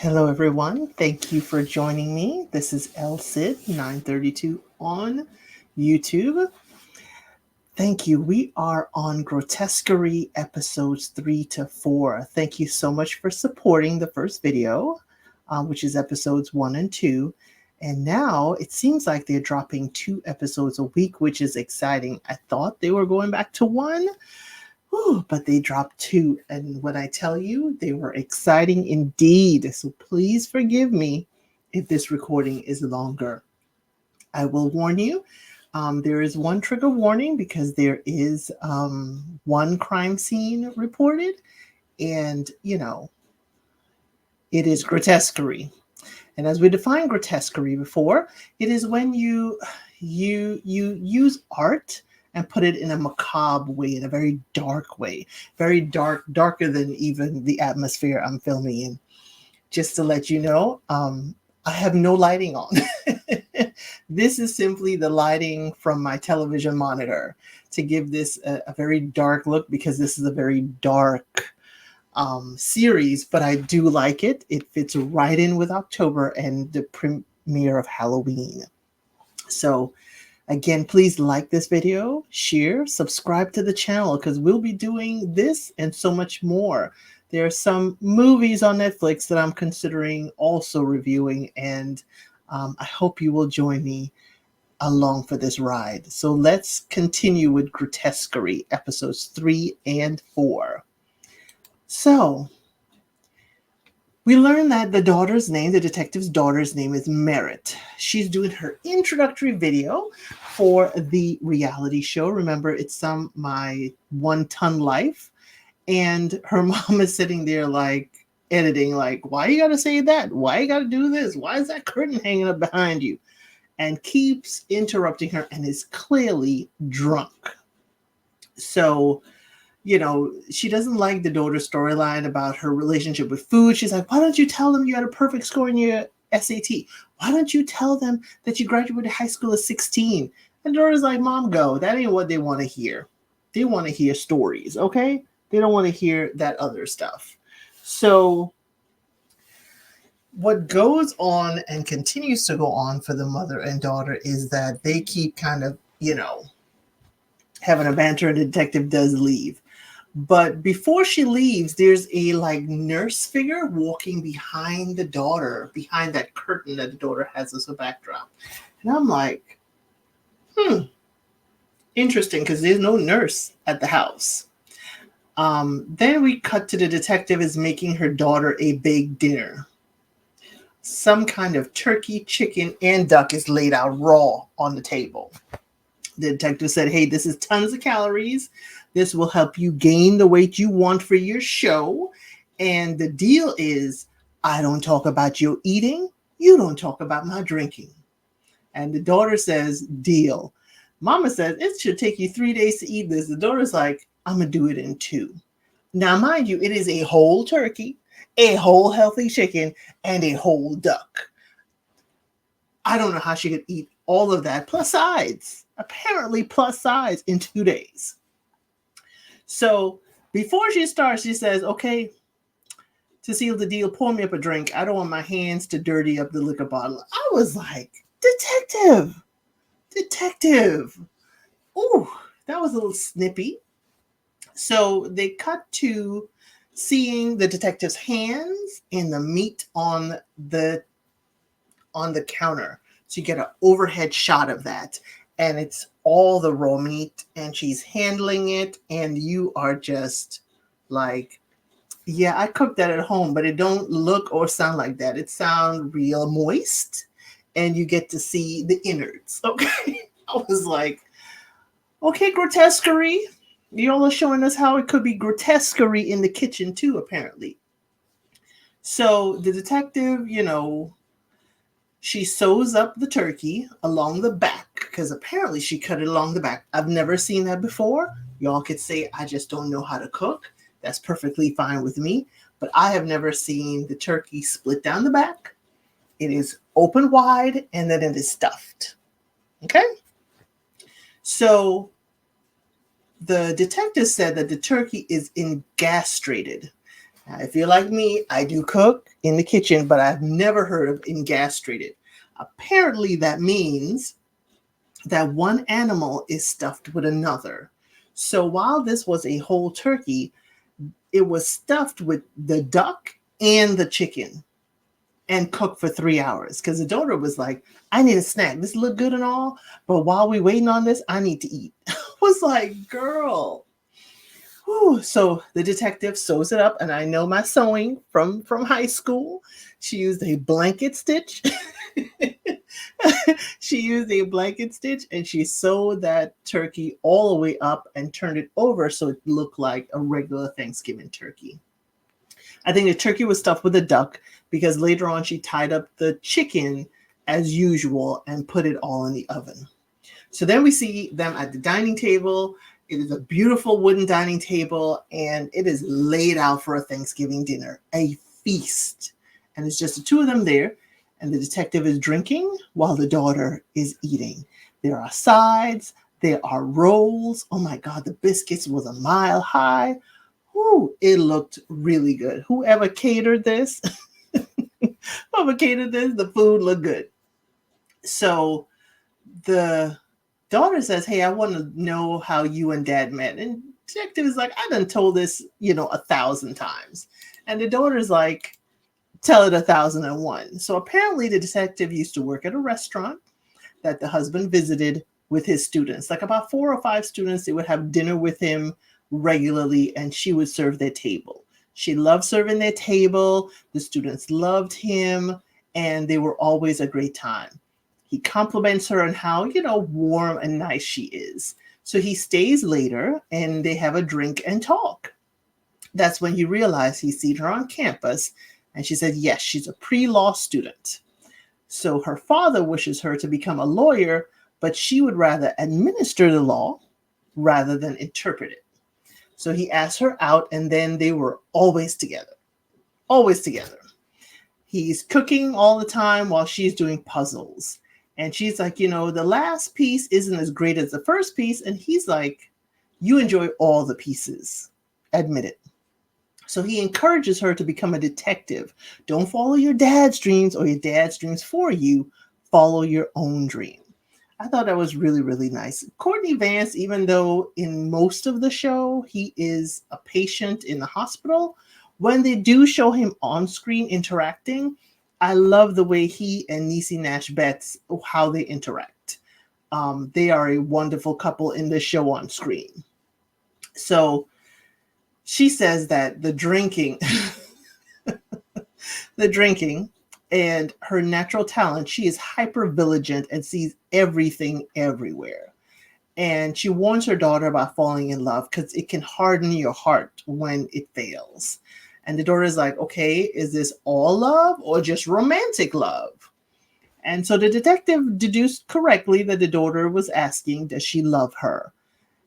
Hello, everyone. Thank you for joining me. This is LCID 932 on YouTube. Thank you. We are on Grotesquerie episodes 3 to 4. Thank you so much for supporting the first video, which is episodes 1 and 2. And now it seems like they're dropping 2 episodes a week, which is exciting. I thought they were going back to 1. But they dropped 2, and when I tell you, they were exciting indeed. So please forgive me if this recording is longer. I will warn you, there is one trigger warning because there is one crime scene reported, and it is grotesquerie. And as we defined grotesquerie before, it is when you use art and put it in a macabre way, in a very dark way, very darker than even the atmosphere I'm filming in. Just to let you know, I have no lighting on. This is simply the lighting from my television monitor to give this a very dark look, because this is a very dark series, but I do like it. It fits right in with October and the premiere of Halloween. So again, please like this video, share, subscribe to the channel, because we'll be doing this and so much more. There are some movies on Netflix that I'm considering also reviewing, and I hope you will join me along for this ride. So let's continue with Grotesquerie episodes 3 and 4. So we learn that the detective's daughter's name is Merritt. She's doing her introductory video for the reality show. Remember, it's My 1 Ton Life. And her mom is sitting there like editing, like, why you gotta say that? Why you gotta do this? Why is that curtain hanging up behind you? And keeps interrupting her and is clearly drunk. So she doesn't like the daughter's storyline about her relationship with food. She's like, why don't you tell them you had a perfect score in your SAT? Why don't you tell them that you graduated high school at 16? And the daughter's like, Mom, go. That ain't what they want to hear. They want to hear stories, okay? They don't want to hear that other stuff. So what goes on and continues to go on for the mother and daughter is that they keep kind of, having a banter, and the detective does leave. But before she leaves, there's a nurse figure walking behind the daughter, behind that curtain that the daughter has as a backdrop. And I'm like, interesting, because there's no nurse at the house. Then we cut to the detective is making her daughter a big dinner. Some kind of turkey, chicken, and duck is laid out raw on the table. The detective said, hey, this is tons of calories. This will help you gain the weight you want for your show. And the deal is, I don't talk about your eating. You don't talk about my drinking. And the daughter says, deal. Mama says, it should take you 3 days to eat this. The daughter's like, I'm going to do it in 2. Now, mind you, it is a whole turkey, a whole healthy chicken, and a whole duck. I don't know how she could eat all of that, plus sides. Apparently plus sides in 2 days. So before she starts, she says, okay, to seal the deal, pour me up a drink. I don't want my hands to dirty up the liquor bottle. I was like, detective. Ooh, that was a little snippy. So they cut to seeing the detective's hands and the meat on the counter. So you get an overhead shot of that. And it's all the raw meat, and she's handling it, and you are just like, yeah, I cooked that at home, but it don't look or sound like that. It sounds real moist, and you get to see the innards. Okay. I was like, okay, grotesquerie. Y'all are showing us how it could be grotesquerie in the kitchen too, apparently. So the detective, she sews up the turkey along the back, because apparently she cut it along the back. I've never seen that before. Y'all could say, I just don't know how to cook. That's perfectly fine with me. But I have never seen the turkey split down the back. It is open wide, and then it is stuffed. Okay? So the detective said that the turkey is engastrated. Now, if you're like me, I do cook in the kitchen, but I've never heard of engastrated. Apparently, that means that one animal is stuffed with another. So while this was a whole turkey, it was stuffed with the duck and the chicken and cooked for 3 hours. Because the daughter was like, I need a snack. This look good and all, but while we waiting on this, I need to eat. I was like, girl. Whew. So the detective sews it up, and I know my sewing from high school. She used a blanket stitch. She used a blanket stitch and she sewed that turkey all the way up and turned it over so it looked like a regular Thanksgiving turkey. I think the turkey was stuffed with a duck because later on she tied up the chicken as usual and put it all in the oven. So then we see them at the dining table. It is a beautiful wooden dining table and it is laid out for a Thanksgiving dinner, a feast. And it's just the two of them there. And the detective is drinking while the daughter is eating. There are sides, there are rolls. Oh my God, the biscuits was a mile high. Ooh, it looked really good. Whoever catered this, the food looked good. So the daughter says, hey, I want to know how you and dad met. And detective is like, I done told this, 1,000 times. And the daughter's like, tell it 1,001. So apparently the detective used to work at a restaurant that the husband visited with his students. Like about 4 or 5 students, they would have dinner with him regularly and she would serve their table. She loved serving their table. The students loved him and they were always a great time. He compliments her on how, warm and nice she is. So he stays later and they have a drink and talk. That's when he realized he's seen her on campus. And she said, yes, she's a pre-law student. So her father wishes her to become a lawyer, but she would rather administer the law rather than interpret it. So he asked her out, and then they were always together. Always together. He's cooking all the time while she's doing puzzles. And she's like, the last piece isn't as great as the first piece. And he's like, you enjoy all the pieces. Admit it. So he encourages her to become a detective. Don't follow your dad's dreams or your dad's dreams for you. Follow your own dream. I thought that was really, really nice. Courtney Vance, even though in most of the show he is a patient in the hospital, when they do show him on screen interacting, I love the way he and Niecy Nash Betts, how they interact. They are a wonderful couple in the show on screen. So she says that the drinking and her natural talent, she is hyper vigilant and sees everything everywhere. And she warns her daughter about falling in love because it can harden your heart when it fails. And the daughter is like, okay, is this all love or just romantic love? And so the detective deduced correctly that the daughter was asking, does she love her?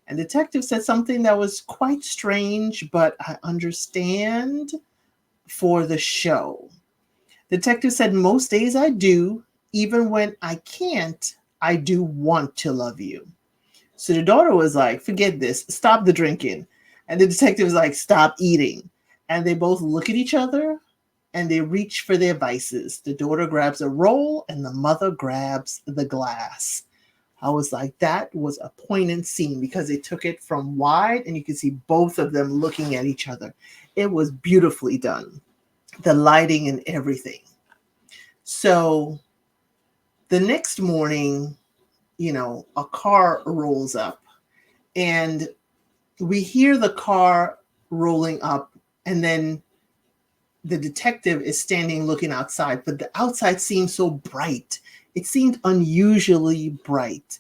And the detective said something that was quite strange, but I understand for the show. The detective said, most days I do, even when I can't, I do want to love you. So the daughter was like, forget this, stop the drinking. And the detective was like, stop eating. And they both look at each other and they reach for their vices. The daughter grabs a roll and the mother grabs the glass. I was like, that was a poignant scene because they took it from wide and you could see both of them looking at each other. It was beautifully done. The lighting and everything. So the next morning, a car rolls up and we hear the car rolling up and then the detective is standing looking outside, but the outside seemed so bright. It seemed unusually bright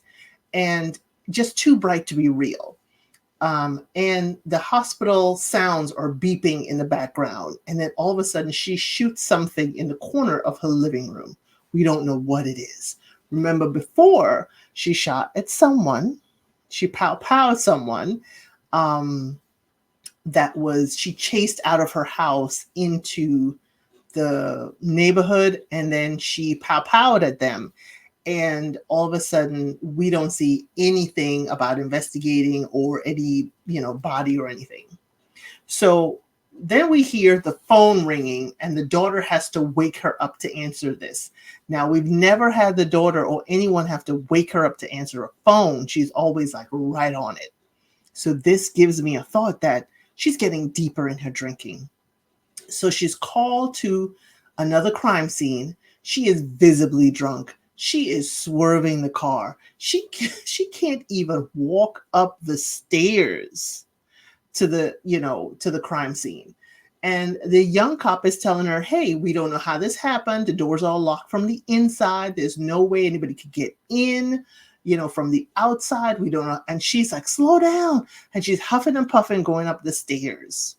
and just too bright to be real. And the hospital sounds are beeping in the background. And then all of a sudden she shoots something in the corner of her living room. We don't know what it is. Remember before she shot at someone, she pow-powed someone she chased out of her house into the neighborhood and then she pow-powed at them. And all of a sudden we don't see anything about investigating or any, body or anything. So then we hear the phone ringing, and the daughter has to wake her up to answer this. Now, we've never had the daughter or anyone have to wake her up to answer a phone. She's always like right on it. So this gives me a thought that she's getting deeper in her drinking. So she's called to another crime scene. She is visibly drunk. She is swerving the car. She can't even walk up the stairs to the crime scene. And the young cop is telling her, hey, we don't know how this happened. The door's all locked from the inside. There's no way anybody could get in, from the outside. We don't know. And she's like, slow down. And she's huffing and puffing going up the stairs.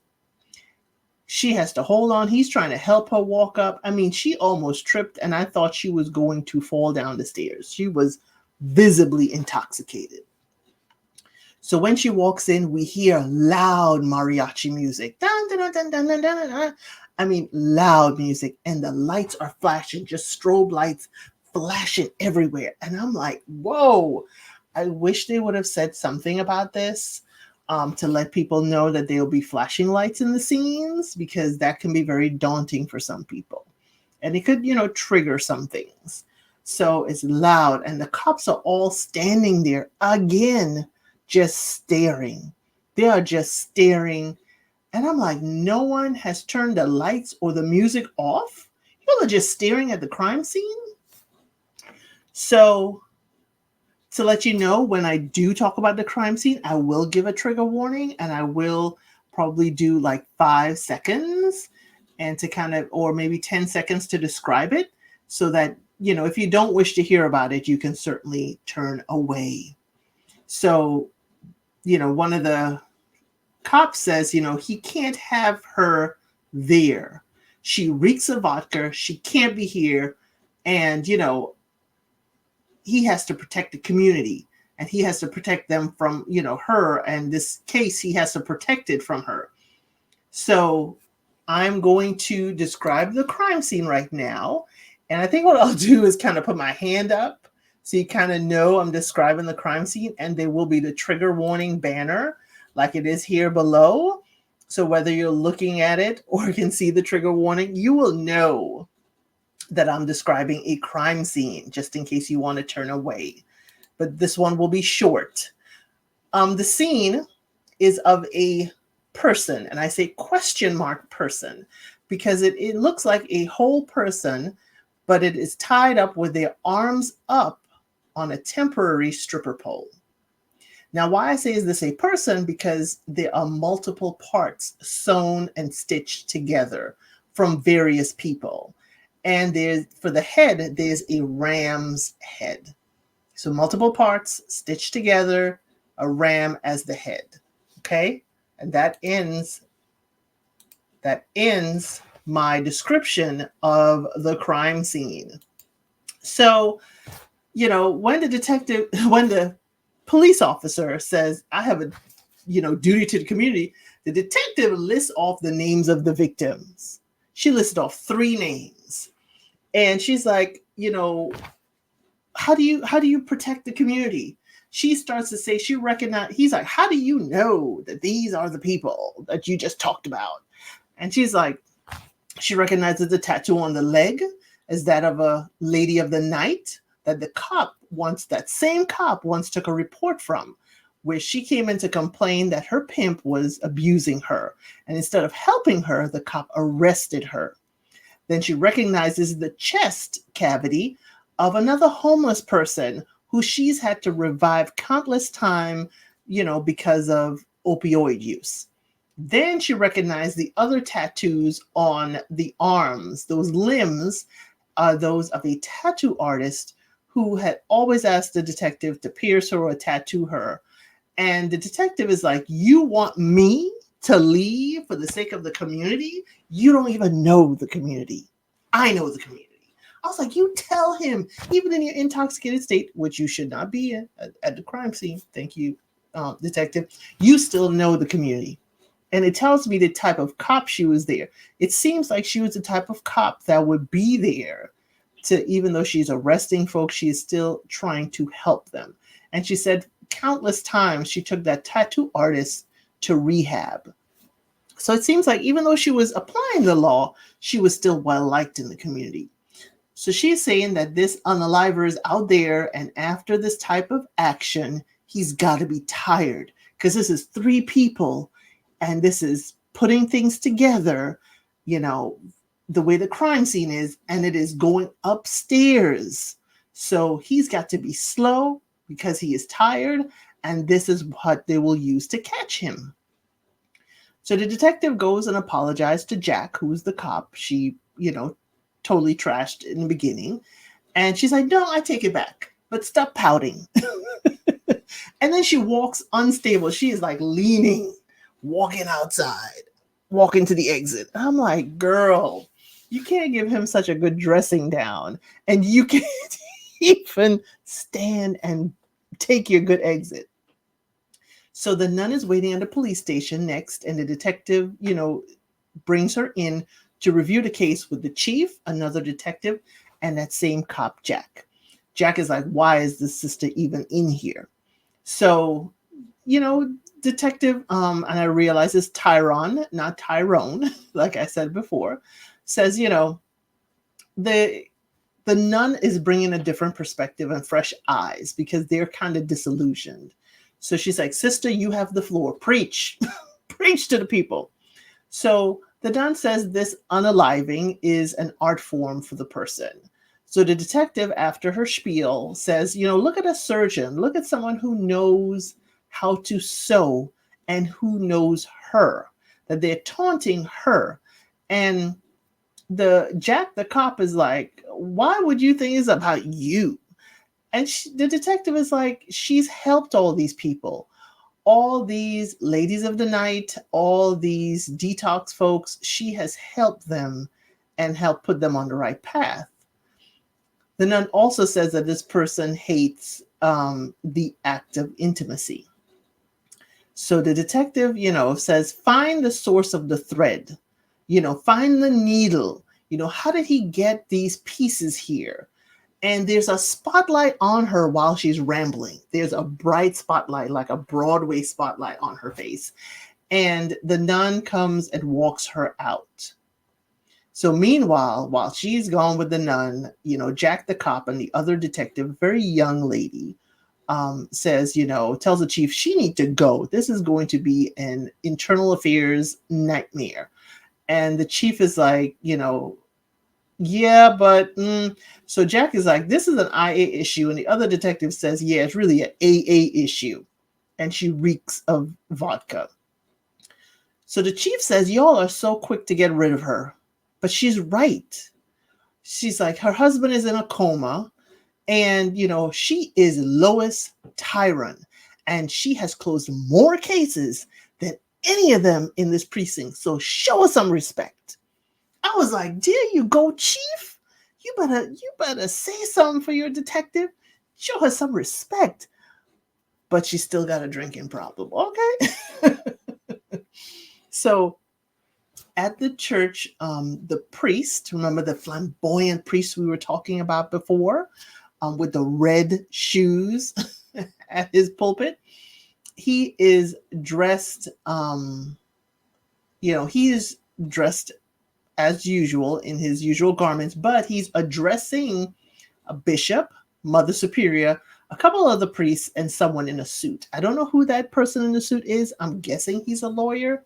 She has to hold on. He's trying to help her walk up. I mean, she almost tripped, and I thought she was going to fall down the stairs. She was visibly intoxicated. So when she walks in, we hear loud mariachi music. Dun, dun, dun, dun, dun, dun, dun. I mean, loud music. And the lights are flashing, just strobe lights flashing everywhere. And I'm like, whoa, I wish they would have said something about this to let people know that there will be flashing lights in the scenes, because that can be very daunting for some people. And it could, trigger some things. So it's loud. And the cops are all standing there again, just staring. They are just staring. And I'm like, no one has turned the lights or the music off? People are just staring at the crime scene? So to let you know, when I do talk about the crime scene, I will give a trigger warning, and I will probably do like 5 seconds and to kind of, or maybe 10 seconds to describe it, so that, if you don't wish to hear about it, you can certainly turn away. So, one of the cops says, he can't have her there. She reeks of vodka. She can't be here. And, he has to protect the community, and he has to protect them from, her. And this case, he has to protect it from her. So I'm going to describe the crime scene right now. And I think what I'll do is kind of put my hand up, so you kind of know I'm describing the crime scene, and there will be the trigger warning banner like it is here below. So whether you're looking at it or can see the trigger warning, you will know that I'm describing a crime scene, just in case you want to turn away. But this one will be short. The scene is of a person, and I say question mark person, because it looks like a whole person, but it is tied up with their arms up on a temporary stripper pole. Now, why I say is this a person? Because there are multiple parts sewn and stitched together from various people. And for the head, there's a ram's head. So multiple parts stitched together, a ram as the head. Okay? And that ends my description of the crime scene. So, when the police officer says, I have a, duty to the community, the detective lists off the names of the victims. She listed off 3 names. And she's like, how do you protect the community? She starts to say, he's like, how do you know that these are the people that you just talked about? And she's like, she recognizes the tattoo on the leg as that of a lady of the night that that same cop once took a report from, where she came in to complain that her pimp was abusing her. And instead of helping her, the cop arrested her. Then she recognizes the chest cavity of another homeless person who she's had to revive countless times, because of opioid use. Then she recognized the other tattoos on the arms. Those limbs are those of a tattoo artist who had always asked the detective to pierce her or tattoo her. And the detective is like, you want me to leave for the sake of the community? You don't even know the community. I know the community. I was like, you tell him, even in your intoxicated state, which you should not be in at the crime scene. Thank you, detective. You still know the community. And it tells me the type of cop she was there. It seems like she was the type of cop that would be there even though she's arresting folks, she is still trying to help them. And she said countless times she took that tattoo artist to rehab. So it seems like even though she was applying the law, she was still well liked in the community. So she's saying that this unaliver is out there, and after this type of action, he's got to be tired because this is three people and this is putting things together, you know, the way the crime scene is, and it is going upstairs. So he's got to be slow because he is tired, and this is what they will use to catch him. So the detective goes and apologizes to Jack, who's the cop. She, totally trashed in the beginning. And she's like, no, I take it back, but stop pouting. And then she walks unstable. She is like leaning, walking outside, walking to the exit. I'm like, girl, you can't give him such a good dressing down, and you can't even stand and take your good exit. So the nun is waiting at the police station next, and the detective, brings her in to review the case with the chief, another detective, and that same cop, Jack. Jack is like, why is this sister even in here? So, detective, and I realize it's Tyrone, not Tyrone, like I said before, says, the nun is bringing a different perspective and fresh eyes because they're kind of disillusioned. So she's like, sister, you have the floor. Preach. Preach to the people. So the nun says this unaliving is an art form for the person. So the detective, after her spiel, says, look at a surgeon. Look at someone who knows how to sew and who knows her, that they're taunting her. And Jack, the cop, is like, why would you think it's about you? And the detective is like, she's helped all these people, all these ladies of the night, all these detox folks. She has helped them and helped put them on the right path. The nun also says that this person hates the act of intimacy. So the detective, says, find the source of the thread, find the needle, how did he get these pieces here? And there's a spotlight on her while she's rambling. There's a bright spotlight, like a Broadway spotlight on her face. And the nun comes and walks her out. So meanwhile, while she's gone with the nun, Jack the cop and the other detective, very young lady, says, tells the chief she needs to go. This is going to be an internal affairs nightmare. And the chief is like, yeah, but so Jack is like, this is an IA issue. And the other detective says, yeah, it's really an AA issue. And she reeks of vodka. So the chief says, y'all are so quick to get rid of her. But she's right. She's like, her husband is in a coma. And, she is Lois Tyron. And she has closed more cases than any of them in this precinct. So show us some respect. I was like, there you go, chief. You better say something for your detective. Show her some respect. But she still got a drinking problem. Okay. So at the church, the priest, remember the flamboyant priest we were talking about before, with the red shoes at his pulpit, he is dressed, he is dressed as usual in his usual garments, but he's addressing a bishop, Mother Superior, a couple of the priests, and someone in a suit. I don't know who that person in the suit is. I'm guessing he's a lawyer,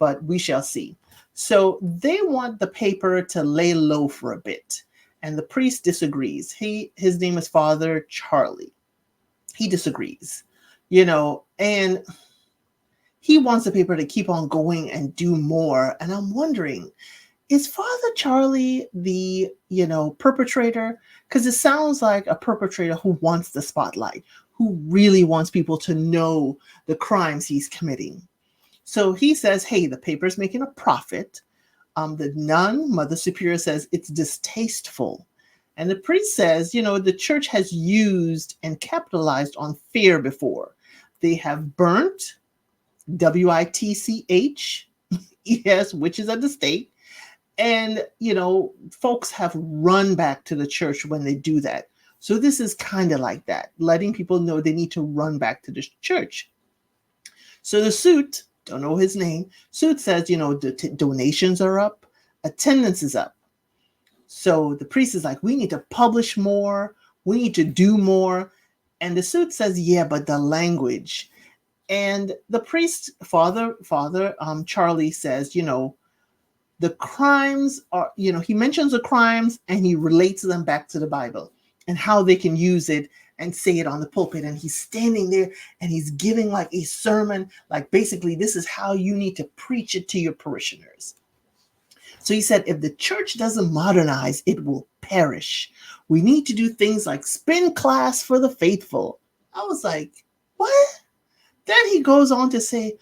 but we shall see. So they want the paper to lay low for a bit, and the priest disagrees. His name is Father Charlie. He disagrees, and he wants the paper to keep on going and do more. And I'm wondering, is Father Charlie the, perpetrator? Because it sounds like a perpetrator who wants the spotlight, who really wants people to know the crimes he's committing. So he says, hey, the paper's making a profit. The nun, Mother Superior, says it's distasteful. And the priest says, the church has used and capitalized on fear before. They have burnt, WITCH, yes, witches at the stake. And, folks have run back to the church when they do that. So this is kind of like that, letting people know they need to run back to the church. So the suit don't know his name. Suit says, donations are up, attendance is up. So the priest is like, we need to publish more, we need to do more. And the suit says, yeah, but the language. And the priest, Father Charlie says, the crimes are, he mentions the crimes and he relates them back to the Bible and how they can use it and say it on the pulpit. And he's standing there and he's giving like a sermon, like basically this is how you need to preach it to your parishioners. So he said, if the church doesn't modernize, it will perish. We need to do things like spin class for the faithful. I was like, what? Then he goes on to say,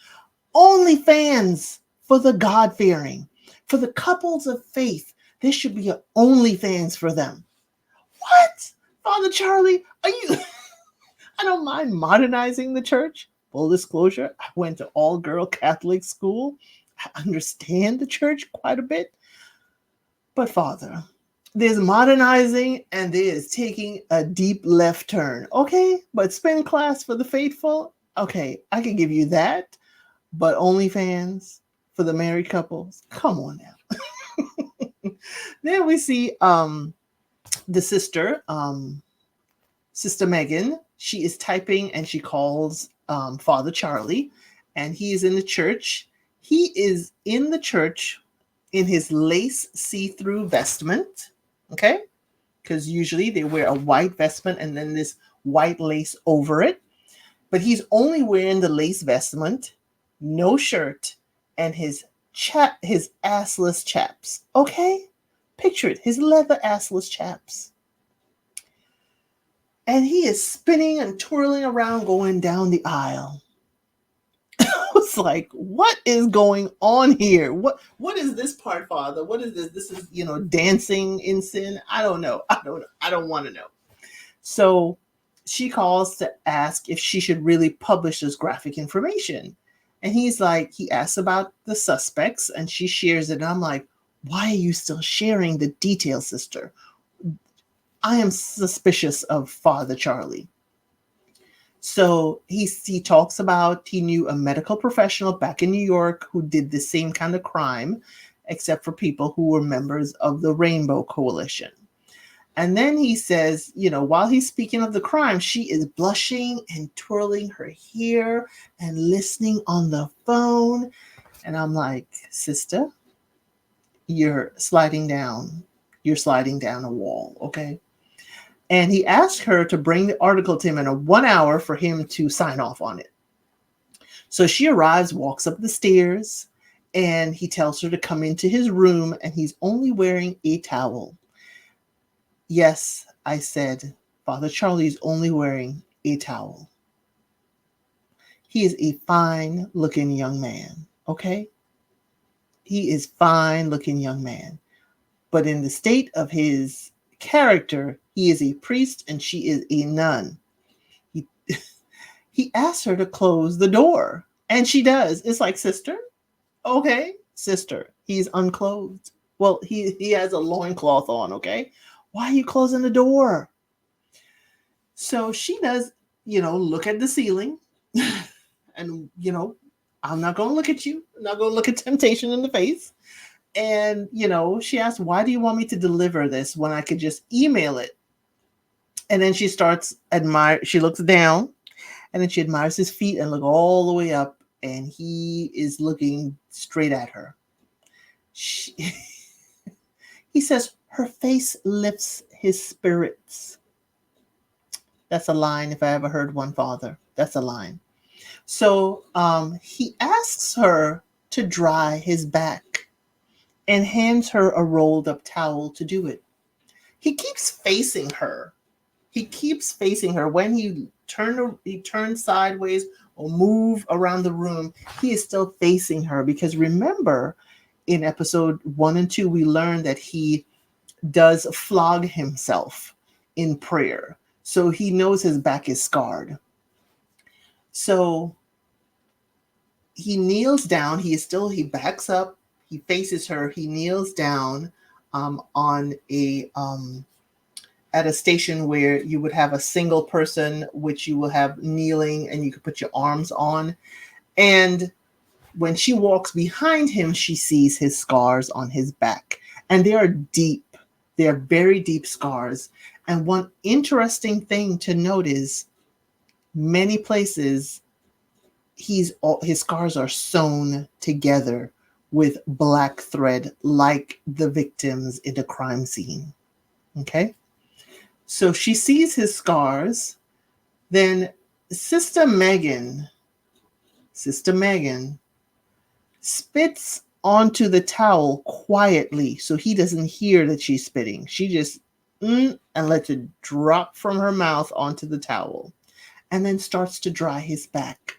OnlyFans for the God-fearing. For the couples of faith, there should be an OnlyFans for them. What? Father Charlie, are you... I don't mind modernizing the church. Full disclosure, I went to all-girl Catholic school. I understand the church quite a bit. But Father, there's modernizing and there is taking a deep left turn. Okay, but spin class for the faithful? Okay, I can give you that. But OnlyFans for the married couples? Come on now. Then we see the sister, Sister Megan. She is typing and she calls Father Charlie, and he is in the church. He is in the church in his lace see-through vestment, okay? Because usually they wear a white vestment and then this white lace over it. But he's only wearing the lace vestment, no shirt, and his assless chaps, okay? Picture it, his leather assless chaps. And he is spinning and twirling around going down the aisle. I was like, what is going on here? What is this part, Father? What is this? This is, dancing in sin? I don't know. I don't want to know. So she calls to ask if she should really publish this graphic information. And he's like, he asks about the suspects and she shares it. And I'm like, why are you still sharing the details, sister? I am suspicious of Father Charlie. So he talks about he knew a medical professional back in New York who did the same kind of crime, except for people who were members of the Rainbow Coalition. And then he says, while he's speaking of the crime, she is blushing and twirling her hair and listening on the phone. And I'm like, sister, you're sliding down. You're sliding down a wall, okay? And he asked her to bring the article to him in 1 hour for him to sign off on it. So she arrives, walks up the stairs, and he tells her to come into his room, and he's only wearing a towel. Yes, I said, Father Charlie's only wearing a towel. He is a fine-looking young man, okay? He is fine-looking young man. But in the state of his character, he is a priest and she is a nun. He asks her to close the door, and she does. It's like, sister, okay, sister, he's unclothed. Well, he has a loincloth on, okay? Why are you closing the door? So she does, look at the ceiling. And, I'm not going to look at you. I'm not going to look at temptation in the face. And, she asked, why do you want me to deliver this when I could just email it? And then she starts she looks down, and then she admires his feet and look all the way up, and he is looking straight at her. He says, her face lifts his spirits. That's a line if I ever heard one, Father. That's a line. So he asks her to dry his back and hands her a rolled up towel to do it. He keeps facing her. When he turns sideways or move around the room, he is still facing her. Because remember, in episode 1 and 2, we learned that he does flog himself in prayer. So he knows his back is scarred. So he kneels down. He backs up. He faces her. He kneels down on at a station where you would have a single person, which you will have kneeling and you could put your arms on. And when she walks behind him, she sees his scars on his back. And they are deep. They are very deep scars. And one interesting thing to note is many places his scars are sewn together with black thread like the victims in the crime scene. Okay? So she sees his scars. Then Sister Megan spits onto the towel quietly so he doesn't hear that she's spitting. She just and lets it drop from her mouth onto the towel and then starts to dry his back.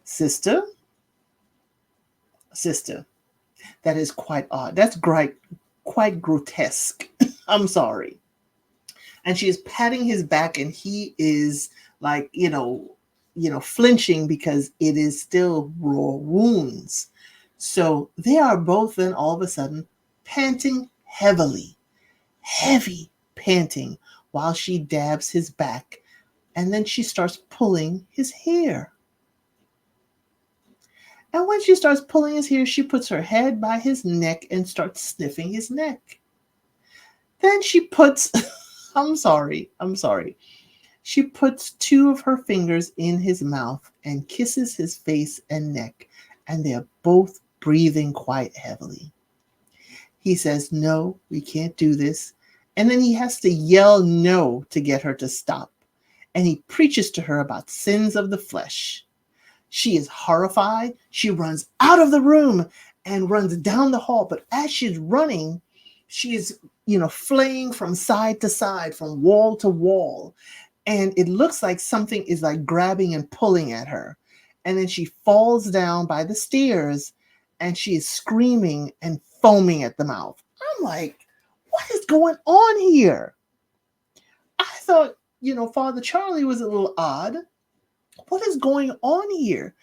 Sister, that is quite odd. That's quite grotesque. I'm sorry. And she is patting his back, and he is like, flinching because it is still raw wounds. So they are both then all of a sudden panting heavy panting while she dabs his back. And then she starts pulling his hair. And when she starts pulling his hair, she puts her head by his neck and starts sniffing his neck. Then she puts, I'm sorry. She puts 2 of her fingers in his mouth and kisses his face and neck, and they are both breathing quite heavily. He says, "No, we can't do this." And then he has to yell no to get her to stop. And he preaches to her about sins of the flesh. She is horrified. She runs out of the room and runs down the hall. But as she's running, she is, flaying from side to side, from wall to wall. And it looks like something is like grabbing and pulling at her. And then she falls down by the stairs and she is screaming and foaming at the mouth. I'm like, what is going on here? I thought, Father Charlie was a little odd. What is going on here?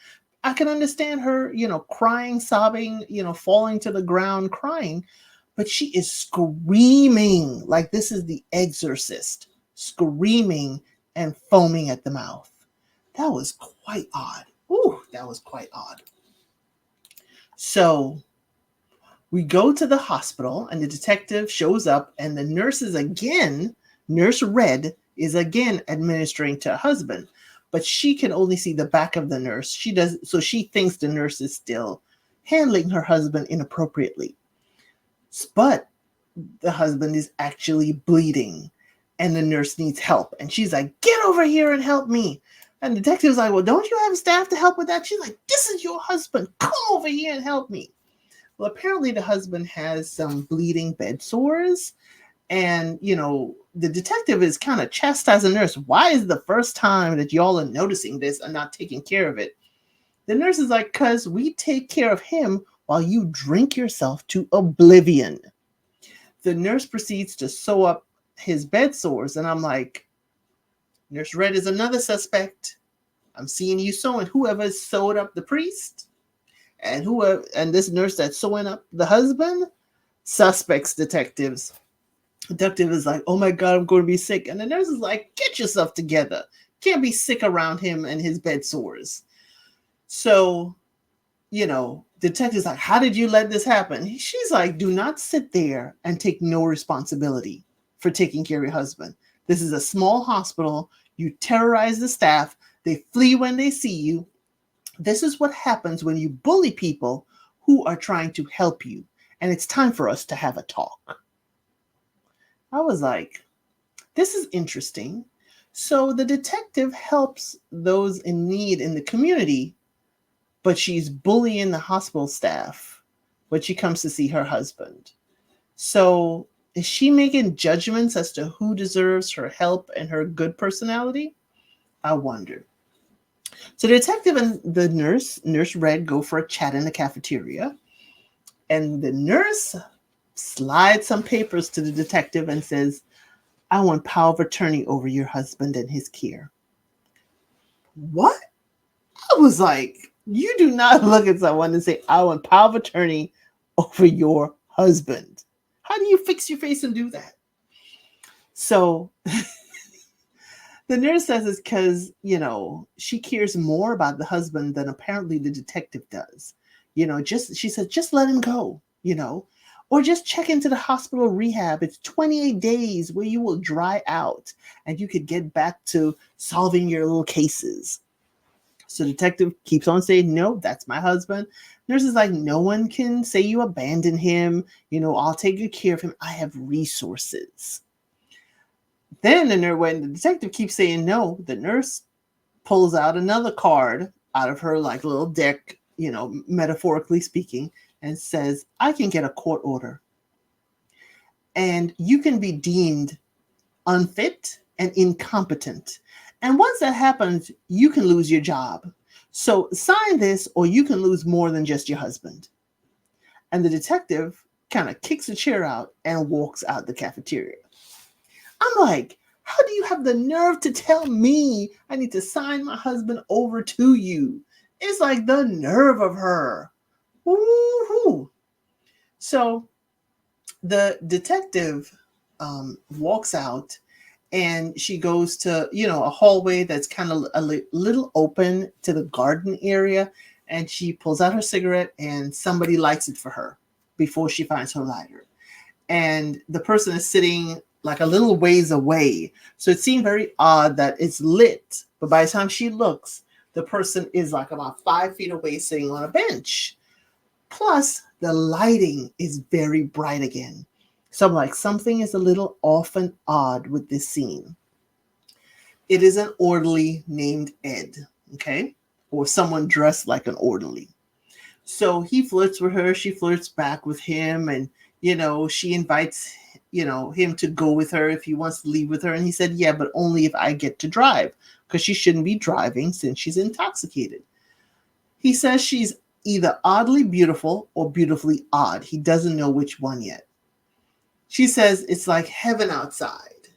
I can understand her, crying, sobbing, falling to the ground, crying, but she is screaming like this is the Exorcist, screaming and foaming at the mouth. That was quite odd. Ooh, that was quite odd. So we go to the hospital and the detective shows up and the nurse Red is again administering to her husband, but she can only see the back of the nurse. So she thinks the nurse is still handling her husband inappropriately. But the husband is actually bleeding and the nurse needs help. And she's like, "Get over here and help me." And the detective's like, "Well, don't you have staff to help with that?" She's like, "This is your husband. Come over here and help me." Well, apparently the husband has some bleeding bed sores. And, the detective is kind of chastising the nurse. "Why is the first time that y'all are noticing this and not taking care of it?" The nurse is like, "'Cause we take care of him while you drink yourself to oblivion." The nurse proceeds to sew up his bed sores. And I'm like, Nurse Red is another suspect. I'm seeing you sewing. Whoever sewed up the priest and this nurse that's sewing up the husband, suspects, detectives. Detective is like, "Oh my God, I'm going to be sick." And the nurse is like, "Get yourself together. Can't be sick around him and his bed sores." So, detective's like, "How did you let this happen?" She's like, "Do not sit there and take no responsibility for taking care of your husband. This is a small hospital. You terrorize the staff. They flee when they see you. This is what happens when you bully people who are trying to help you. And it's time for us to have a talk." I was like, this is interesting. So the detective helps those in need in the community, but she's bullying the hospital staff when she comes to see her husband. So is she making judgments as to who deserves her help and her good personality? I wonder. So the detective and the Nurse Red, go for a chat in the cafeteria. And the nurse slides some papers to the detective and says, "I want power of attorney over your husband and his care." What? I was like, you do not look at someone and say, "I want power of attorney over your husband." How do you fix your face and do that? So the nurse says it's because, she cares more about the husband than apparently the detective does. She said, just let him go, or just check into the hospital rehab. It's 28 days where you will dry out and you could get back to solving your little cases. So detective keeps on saying, no, that's my husband. Nurse is like, no one can say you abandoned him. I'll take good care of him. I have resources. Then when the detective keeps saying no, the nurse pulls out another card out of her like little deck, metaphorically speaking, and says, I can get a court order. And you can be deemed unfit and incompetent. And once that happens, you can lose your job. So sign this or you can lose more than just your husband. And the detective kind of kicks a chair out and walks out the cafeteria. I'm like, how do you have the nerve to tell me I need to sign my husband over to you? It's like the nerve of her. Woo-hoo. So the detective walks out and she goes to, a hallway that's kind of a little open to the garden area. And she pulls out her cigarette and somebody lights it for her before she finds her lighter. And the person is sitting like a little ways away. So it seemed very odd that it's lit. But by the time she looks, the person is like about 5 feet away sitting on a bench. Plus, the lighting is very bright again. So I'm like, something is a little off and odd with this scene. It is an orderly named Ed, okay? Or someone dressed like an orderly. So he flirts with her. She flirts back with him. And, she invites, him to go with her if he wants to leave with her. And he said, yeah, but only if I get to drive, because she shouldn't be driving since she's intoxicated. He says she's either oddly beautiful or beautifully odd. He doesn't know which one yet. She says it's like heaven outside.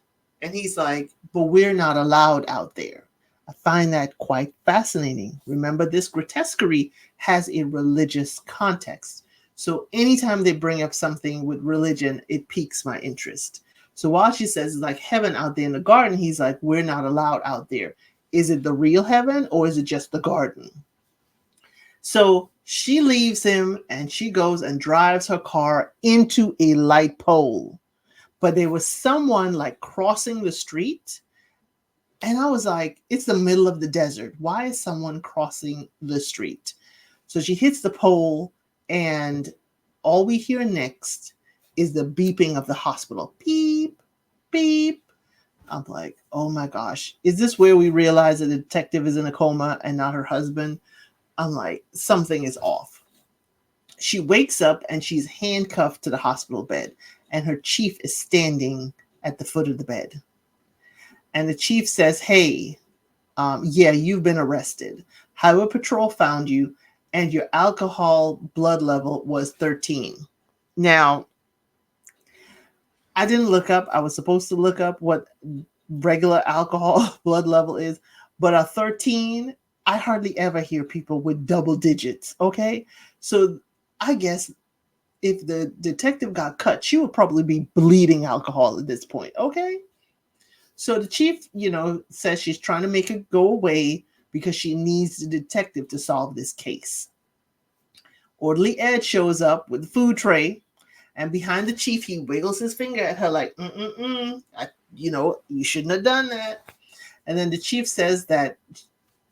And he's like, but we're not allowed out there. I find that quite fascinating. Remember, this grotesquerie has a religious context. So anytime they bring up something with religion, it piques my interest. So while she says it's like heaven out there in the garden, he's like, we're not allowed out there. Is it the real heaven or is it just the garden? So she leaves him and she goes and drives her car into a light pole. But there was someone like crossing the street. And I was like, it's the middle of the desert. Why is someone crossing the street? So she hits the pole and all we hear next is the beeping of the hospital. Beep, beep. I'm like, oh my gosh. Is this where we realize that the detective is in a coma and not her husband? I'm like, something is off. She wakes up and she's handcuffed to the hospital bed. And her chief is standing at the foot of the bed. And the chief says, hey, yeah, you've been arrested. Highway Patrol found you and your alcohol blood level was 13. Now, I didn't look up. I was supposed to look up what regular alcohol blood level is. But a 13, I hardly ever hear people with double digits, okay? So I guess if the detective got cut, she would probably be bleeding alcohol at this point, okay? So the chief, says she's trying to make it go away because she needs the detective to solve this case. Orderly Ed shows up with the food tray, and behind the chief, he wiggles his finger at her like, you shouldn't have done that. And then the chief says that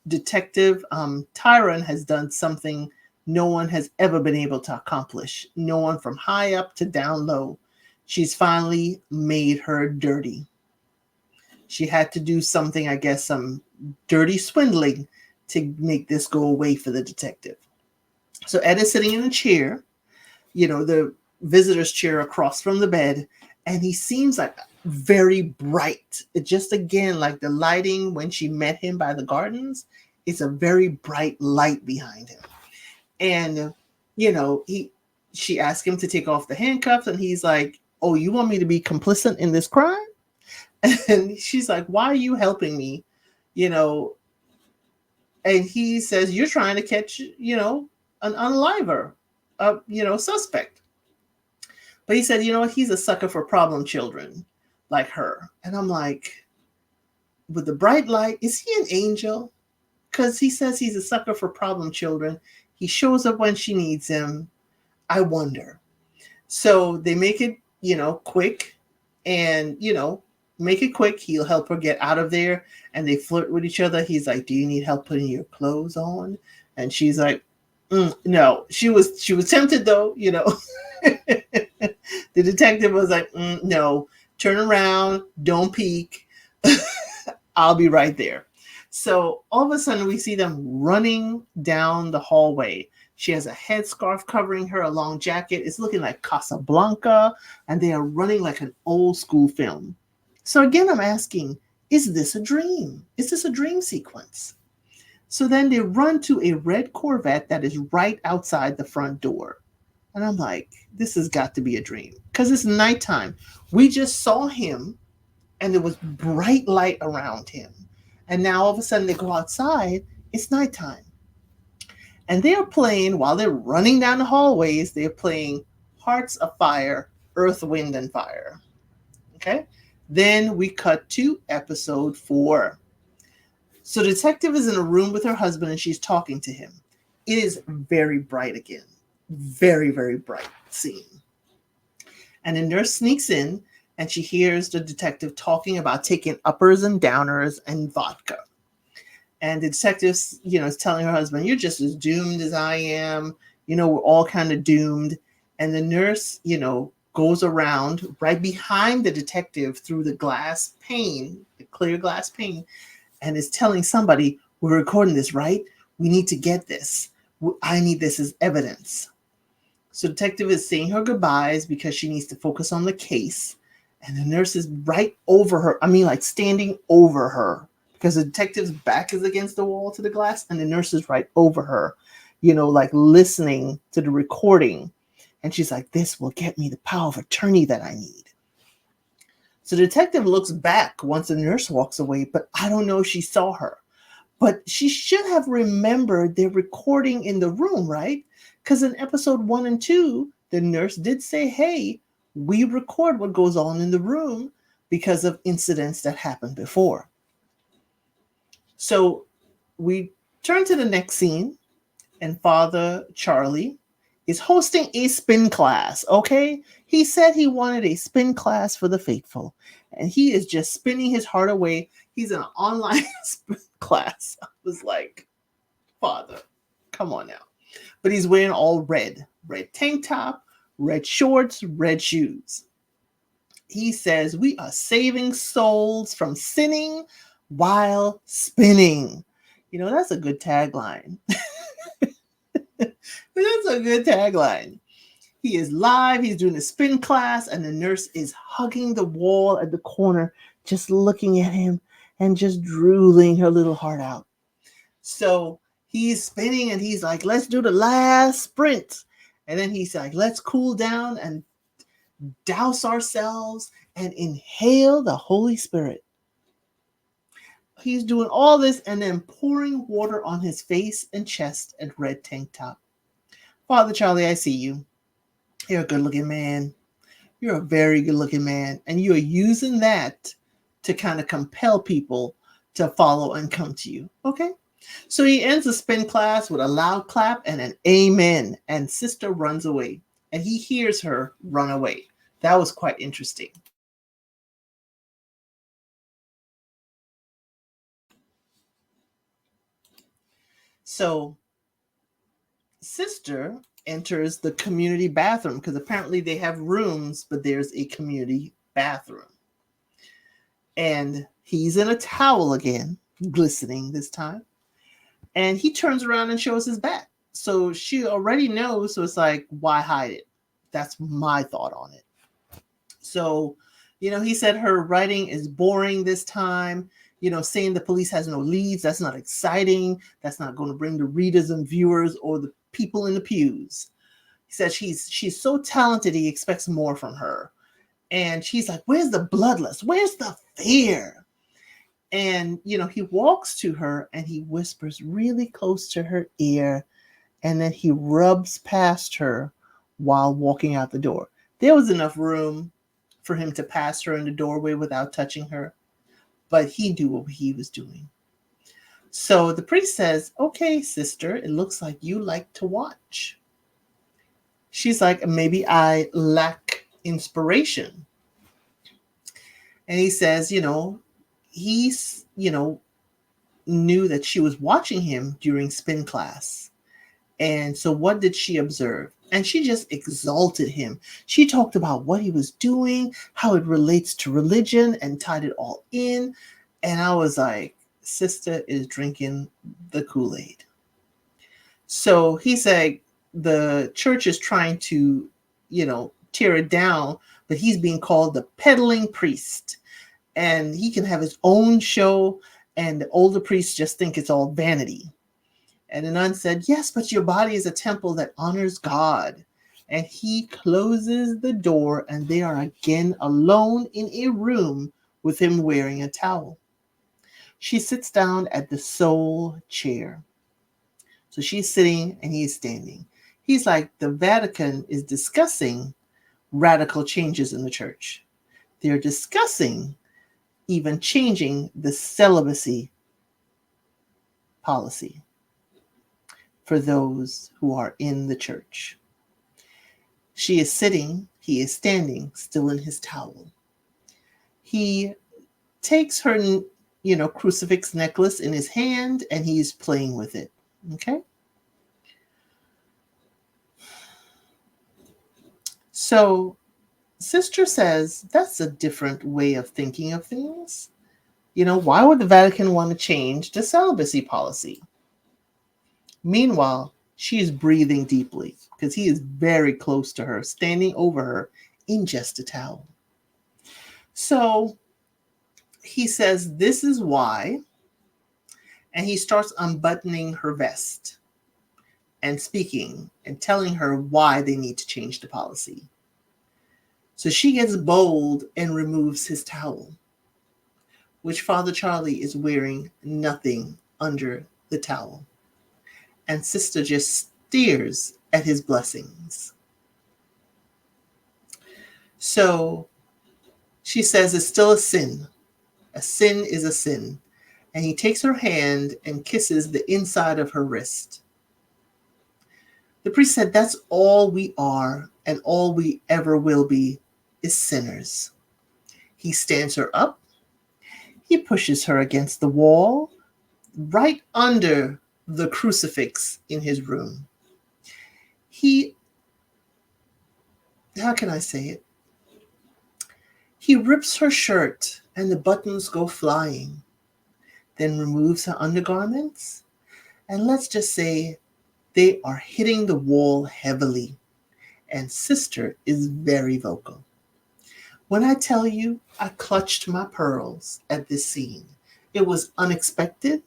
Detective Tyron has done something no one has ever been able to accomplish. No one from high up to down low. She's finally made her dirty. She had to do something, I guess, some dirty swindling to make this go away for the detective. So Ed is sitting in a chair, the visitor's chair across from the bed, and he seems like very bright. It just, again, like the lighting when she met him by the gardens, it's a very bright light behind him. And, she asked him to take off the handcuffs, and he's like, oh, you want me to be complicit in this crime? And she's like, why are you helping me? And he says, you're trying to catch, an unaliver, suspect. But he said, he's a sucker for problem children like her. And I'm like, with the bright light, is he an angel? Because he says he's a sucker for problem children. He shows up when she needs him. I wonder. So they make it, quick, and, make it quick. He'll help her get out of there, and they flirt with each other. He's like, "Do you need help putting your clothes on?" And she's like, "No." She was tempted though, The detective was like, "No, turn around, don't peek. I'll be right there." So all of a sudden, we see them running down the hallway. She has a headscarf covering her, a long jacket. It's looking like Casablanca, and they are running like an old school film. So again, I'm asking, is this a dream? Is this a dream sequence? So then they run to a red Corvette that is right outside the front door. And I'm like, this has got to be a dream because it's nighttime. We just saw him and there was bright light around him. And now all of a sudden they go outside, it's nighttime. And they're playing, while they're running down the hallways, they're playing Hearts of Fire, Earth, Wind, and Fire. Okay? Then we cut to episode 4. So the detective is in a room with her husband and she's talking to him. It is very bright again. Very, very bright scene. And the nurse sneaks in and she hears the detective talking about taking uppers and downers and vodka. And the detective, is telling her husband, "You're just as doomed as I am. We're all kind of doomed." And the nurse, goes around right behind the detective through the glass pane, the clear glass pane, and is telling somebody, "We're recording this, right? We need to get this. I need this as evidence." So the detective is saying her goodbyes because she needs to focus on the case. And the nurse is right over her. I mean, like standing over her, because the detective's back is against the wall to the glass and the nurse is right over her, like listening to the recording. And she's like, "This will get me the power of attorney that I need." So the detective looks back once the nurse walks away, but I don't know if she saw her. But she should have remembered their recording in the room, right? Because in episode 1 and 2, the nurse did say, "Hey, we record what goes on in the room because of incidents that happened before." So we turn to the next scene, and Father Charlie is hosting a spin class, okay? He said he wanted a spin class for the faithful, and he is just spinning his heart away. He's in an online spin class. I was like, "Father, come on now." But he's wearing all red tank top, red shorts, red shoes. He says, "We are saving souls from sinning while spinning." That's a good tagline. That's a good tagline. He is live. He's doing a spin class, and the nurse is hugging the wall at the corner, just looking at him and just drooling her little heart out. So he's spinning, and he's like, "Let's do the last sprint." And then he's like, "Let's cool down and douse ourselves and inhale the Holy Spirit." He's doing all this and then pouring water on his face and chest and red tank top. "Father Charlie, I see you. You're a good-looking man. You're a very good-looking man. And you are using that to kind of compel people to follow and come to you." Okay? So he ends the spin class with a loud clap and an amen. And sister runs away. And he hears her run away. That was quite interesting. So sister enters the community bathroom because apparently they have rooms, but there's a community bathroom. And he's in a towel again, glistening this time. And he turns around and shows his back. So she already knows. So it's like, why hide it? That's my thought on it. So, he said her writing is boring this time. Saying the police has no leads. That's not exciting. That's not going to bring the readers and viewers or the people in the pews. He said she's so talented. He expects more from her. And she's like, "Where's the bloodlust? Where's the fear?" And, he walks to her and he whispers really close to her ear. And then he rubs past her while walking out the door. There was enough room for him to pass her in the doorway without touching her. But he knew what he was doing. So the priest says, okay, sister, it looks like you like to watch. She's like, maybe I lack inspiration. And he says, he's, knew that she was watching him during spin class. And so what did she observe? And she just exalted him. She talked about what he was doing, how it relates to religion, and tied it all in. And I was like, sister is drinking the Kool-Aid. So he said the church is trying to, tear it down, but he's being called the peddling priest. And he can have his own show, and the older priests just think it's all vanity. And the nun said, yes, but your body is a temple that honors God. And he closes the door, and they are again alone in a room with him wearing a towel. She sits down at the sole chair. So she's sitting and he's standing. He's like, the Vatican is discussing radical changes in the church. They're discussing even changing the celibacy policy for those who are in the church. She is sitting, he is standing, still in his towel. He takes her, crucifix necklace in his hand, and he's playing with it. Okay? So, sister says, that's a different way of thinking of things. Why would the Vatican want to change the celibacy policy? Meanwhile, she is breathing deeply because he is very close to her, standing over her in just a towel. So he says, this is why. And he starts unbuttoning her vest and speaking and telling her why they need to change the policy. So she gets bold and removes his towel, which Father Charlie is wearing nothing under the towel. And sister just stares at his blessings. So she says it's still a sin. A sin is a sin. And he takes her hand and kisses the inside of her wrist. The priest said, that's all we are and all we ever will be is sinners. He stands her up. He pushes her against the wall, right under the crucifix in his room. How can I say it? He rips her shirt and the buttons go flying, then removes her undergarments, and let's just say they are hitting the wall heavily, and sister is very vocal. When I tell you, I clutched my pearls at this scene. It was unexpected,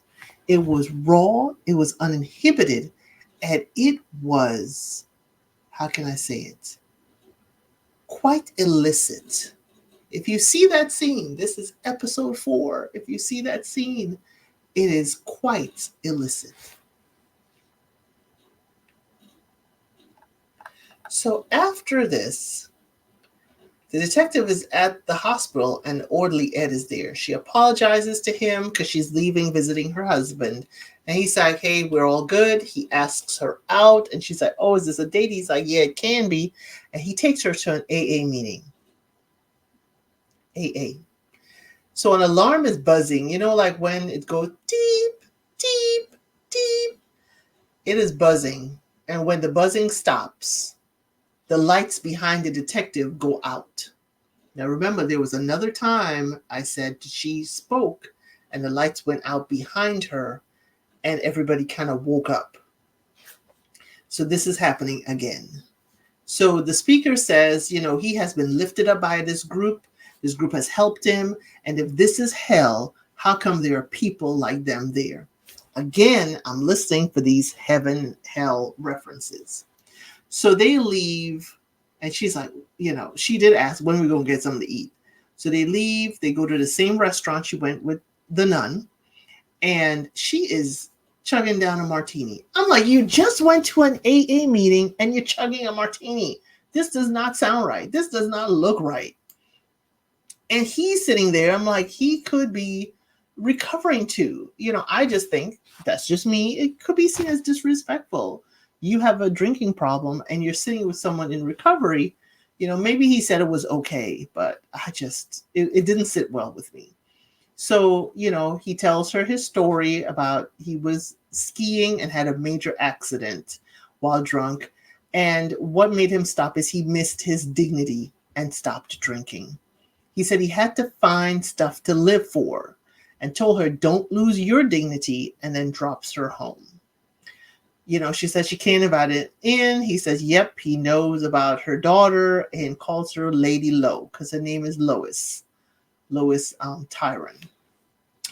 it was raw, it was uninhibited, and it was, how can I say it, quite illicit. If you see that scene, this is episode 4. If you see that scene, it is quite illicit. So after this, the detective is at the hospital and orderly Ed is there. She apologizes to him because she's leaving, visiting her husband. And he's like, hey, we're all good. He asks her out and she's like, oh, is this a date? He's like, yeah, it can be. And he takes her to an AA meeting. AA. So an alarm is buzzing, like when it goes deep, deep, deep. It is buzzing. And when the buzzing stops, the lights behind the detective go out. Now remember, there was another time I said she spoke and the lights went out behind her and everybody kind of woke up. So this is happening again. So the speaker says, he has been lifted up by this group. This group has helped him. And if this is hell, how come there are people like them there? Again, I'm listening for these heaven, hell references. So they leave, and she's like, she did ask, when are we going to get something to eat? So they leave, they go to the same restaurant she went with the nun, and she is chugging down a martini. I'm like, you just went to an AA meeting, and you're chugging a martini. This does not sound right. This does not look right. And he's sitting there. I'm like, he could be recovering to. I just think that's just me. It could be seen as disrespectful. You have a drinking problem and you're sitting with someone in recovery. Maybe he said it was okay, but it didn't sit well with me. So, he tells her his story about he was skiing and had a major accident while drunk. And what made him stop is he missed his dignity and stopped drinking. He said he had to find stuff to live for and told her, don't lose your dignity, and then drops her home. She says she can't invite it in. He says, yep, he knows about her daughter and calls her Lady Lowe because her name is Lois Tyron.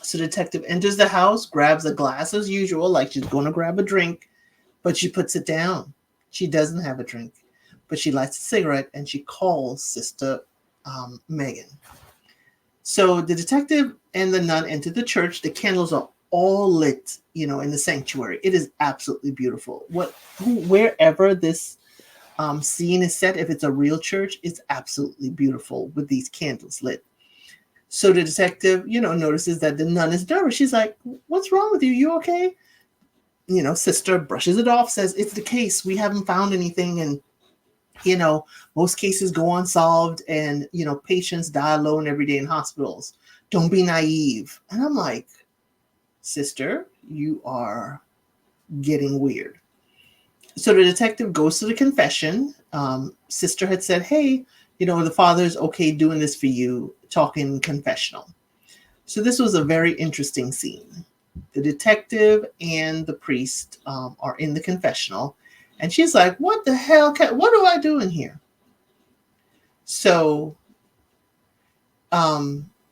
So detective enters the house, grabs a glass as usual, like she's going to grab a drink, but she puts it down. She doesn't have a drink, but she lights a cigarette and she calls Sister Megan. So the detective and the nun enter the church. The candles are all lit, in the sanctuary. It is absolutely beautiful. Wherever this scene is set, if it's a real church, it's absolutely beautiful with these candles lit. So the detective, notices that the nun is nervous. She's like, what's wrong with you? You okay? Sister brushes it off, says, it's the case. We haven't found anything. And, most cases go unsolved and, patients die alone every day in hospitals. Don't be naive. And I'm like, sister, you are getting weird. So the detective goes to the confession. Sister had said, hey, the father's okay doing this for you, talking confessional. So this was a very interesting scene. The detective and the priest are in the confessional, and she's like, what the hell? What do I do in here? So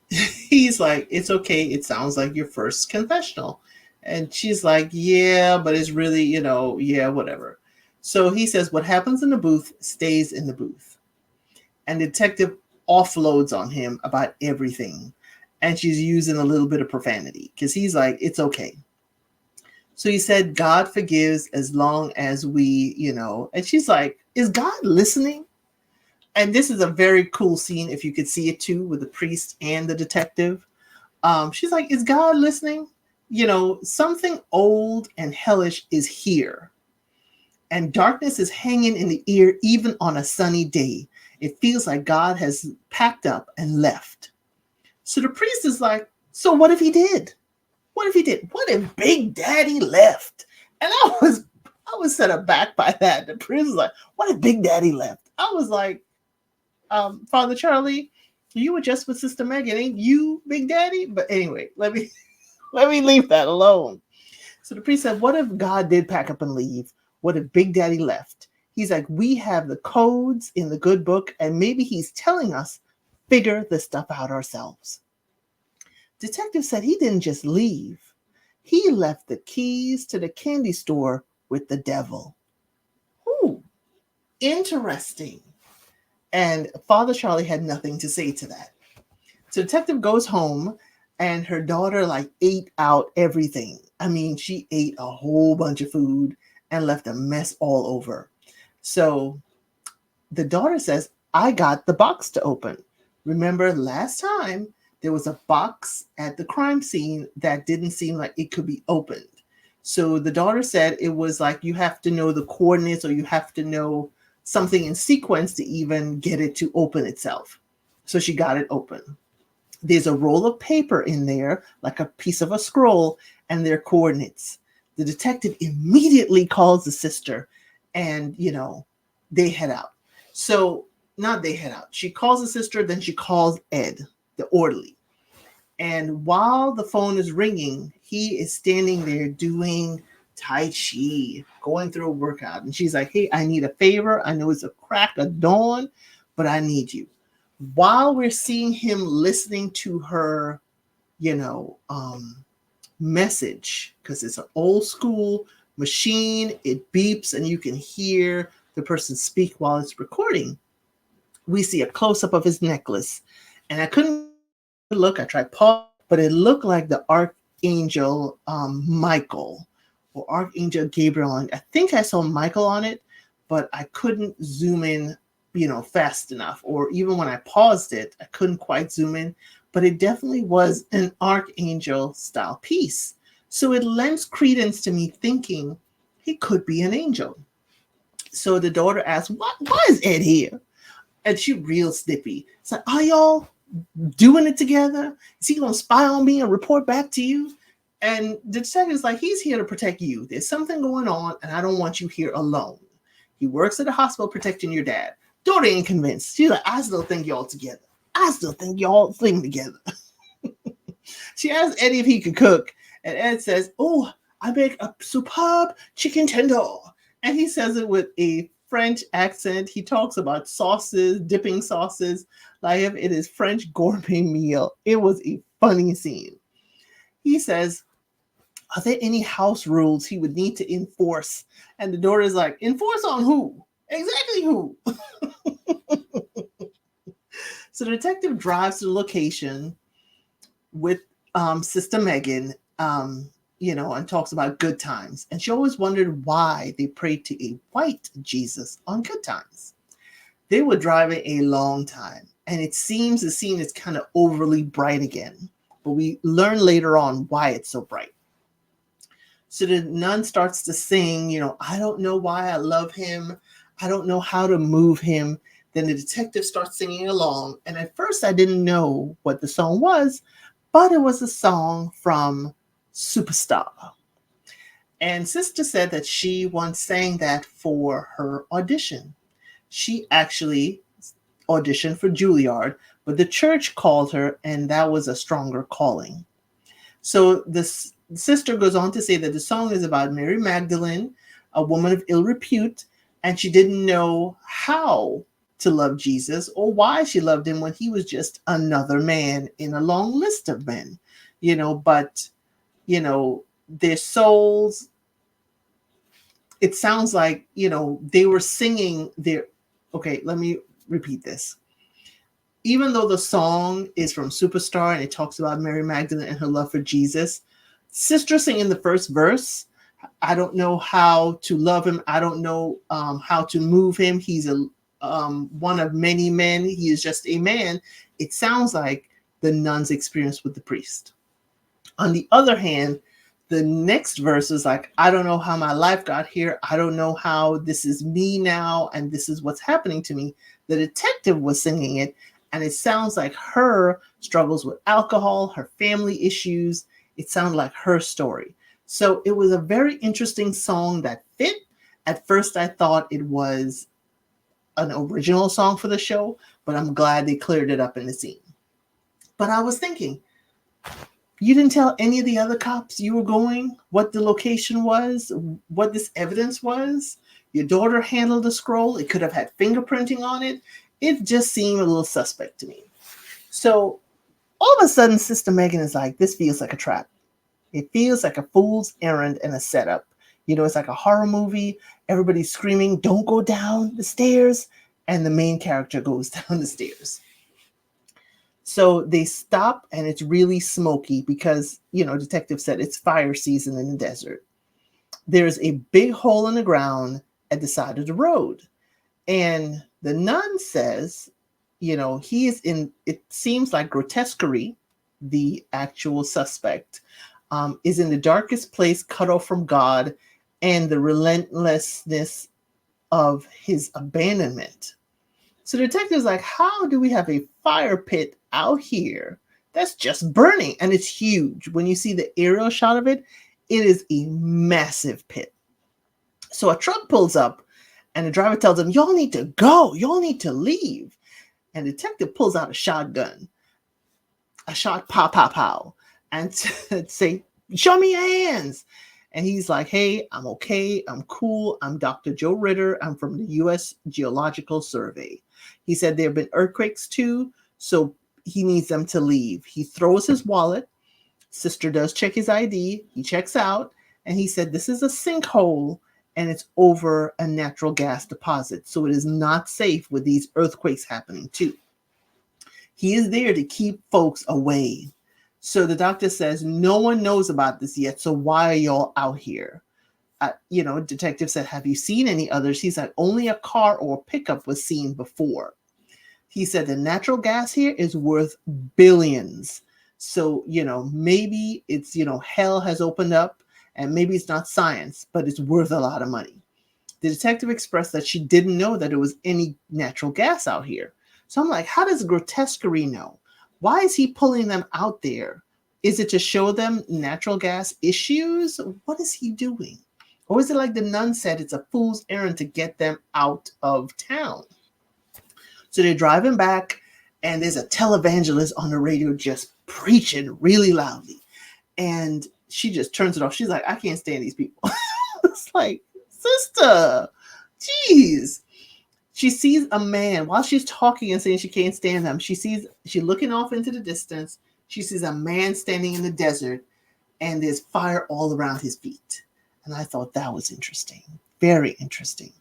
he's like, it's okay. It sounds like your first confessional. And she's like, yeah, but it's really, yeah, whatever. So he says, what happens in the booth stays in the booth. And the detective offloads on him about everything. And she's using a little bit of profanity because he's like, it's okay. So he said, God forgives as long as we, and she's like, is God listening? And this is a very cool scene, if you could see it too, with the priest and the detective. She's like, is God listening? Something old and hellish is here. And darkness is hanging in the ear even on a sunny day. It feels like God has packed up and left. So the priest is like, so what if he did? What if he did? What if Big Daddy left? And I was set aback by that. The priest was like, what if Big Daddy left? I was like, Father Charlie, you were just with Sister Megan, ain't you Big Daddy? But anyway, let me leave that alone. So the priest said, what if God did pack up and leave? What if Big Daddy left? He's like, we have the codes in the good book, and maybe he's telling us, figure this stuff out ourselves. Detective said he didn't just leave. He left the keys to the candy store with the devil. Ooh, interesting. And Father Charlie had nothing to say to that. So detective goes home and her daughter ate out everything. I mean, she ate a whole bunch of food and left a mess all over. So the daughter says, I got the box to open. Remember last time there was a box at the crime scene that didn't seem like it could be opened. So the daughter said it was like you have to know the coordinates or you have to know something in sequence to even get it to open itself. So she got it open. There's a roll of paper in there, like a piece of a scroll, and their coordinates. The detective immediately calls the sister and, they head out. So not they head out. She calls the sister, then she calls Ed, the orderly. And while the phone is ringing, he is standing there doing Tai Chi, going through a workout. And she's like, hey, I need a favor. I know it's a crack of dawn, but I need you. While we're seeing him listening to her, message, because it's an old school machine, it beeps and you can hear the person speak while it's recording. We see a close-up of his necklace. And I couldn't look. I tried pause, but it looked like the Archangel Michael or Archangel Gabriel. And I think I saw Michael on it, but I couldn't zoom in, fast enough. Or even when I paused it, I couldn't quite zoom in. but it definitely was an archangel style piece. So it lends credence to me thinking he could be an angel. So the daughter asked, why is Ed here? And she real snippy. It's like, are y'all doing it together? Is he gonna spy on me and report back to you? And the detective's like, he's here to protect you. There's something going on, and I don't want you here alone. He works at a hospital protecting your dad. Daughter ain't convinced. She's like, I still think y'all together. I still think y'all sing together. She asked Eddie if he could cook, and Ed says, oh, I make a superb chicken tender. And he says it with a French accent. He talks about sauces, dipping sauces, like if it is French gourmet meal. It was a funny scene. He says, are there any house rules he would need to enforce? And the daughter is like, enforce on who? Exactly who? So the detective drives to the location with Sister Megan, and talks about good times. And she always wondered why they prayed to a white Jesus on good times. They were driving a long time, and it seems the scene is kind of overly bright again. But we learn later on why it's so bright. So the nun starts to sing, I don't know why I love him. I don't know how to move him. Then the detective starts singing along. And at first I didn't know what the song was, but it was a song from Superstar. And Sister said that she once sang that for her audition. She actually auditioned for Juilliard, but the church called her, and that was a stronger calling. So this sister goes on to say that the song is about Mary Magdalene, a woman of ill repute, and she didn't know how to love Jesus or why she loved him when he was just another man in a long list of men, but their souls, it sounds like, they were singing okay, let me repeat this. Even though the song is from Superstar and it talks about Mary Magdalene and her love for Jesus, Sister singing the first verse, I don't know how to love him. I don't know how to move him. He's one of many men. He is just a man. It sounds like the nun's experience with the priest. On the other hand, the next verse is like, I don't know how my life got here. I don't know how this is me now, and this is what's happening to me. The detective was singing it, and it sounds like her struggles with alcohol, her family issues. It sounded like her story. So it was a very interesting song that fit. At first, I thought it was an original song for the show, but I'm glad they cleared it up in the scene. But I was thinking, you didn't tell any of the other cops you were going, what the location was, what this evidence was. Your daughter handled the scroll. It could have had fingerprinting on it. It just seemed a little suspect to me. So all of a sudden, Sister Megan is like, this feels like a trap. It feels like a fool's errand and a setup. It's like a horror movie. Everybody's screaming, don't go down the stairs. And the main character goes down the stairs. So they stop, and it's really smoky because, detective said it's fire season in the desert. There's a big hole in the ground at the side of the road. And the nun says, he is in, it seems like Grotesquerie, the actual suspect, is in the darkest place, cut off from God, and the relentlessness of his abandonment. So the detective's like, how do we have a fire pit out here that's just burning? And it's huge. When you see the aerial shot of it, it is a massive pit. So a truck pulls up, and the driver tells them, y'all need to go. Y'all need to leave. And the detective pulls out a shotgun. A shot, pow, pow, pow. And say, show me your hands. And he's like, hey, I'm okay. I'm cool. I'm Dr. Joe Ritter. I'm from the U.S. Geological Survey. He said there have been earthquakes too, so he needs them to leave. He throws his wallet. Sister does check his ID. He checks out, and he said this is a sinkhole, and it's over a natural gas deposit, so it is not safe with these earthquakes happening too. He is there to keep folks away. So the doctor says, no one knows about this yet, so why are y'all out here? Detective said, have you seen any others? He's like, only a car or a pickup was seen before. He said the natural gas here is worth billions. So, maybe it's, hell has opened up and maybe it's not science, but it's worth a lot of money. The detective expressed that she didn't know that there was any natural gas out here. So I'm like, how does Grotesquerie know? Why is he pulling them out there? Is it to show them natural gas issues? What is he doing? Or is it like the nun said, it's a fool's errand to get them out of town? So they're driving back, and there's a televangelist on the radio just preaching really loudly. And she just turns it off. She's like, I can't stand these people. It's like, sister, jeez. She sees a man while she's talking and saying she can't stand them. She's looking off into the distance. She sees a man standing in the desert, and there's fire all around his feet. And I thought that was interesting, very interesting.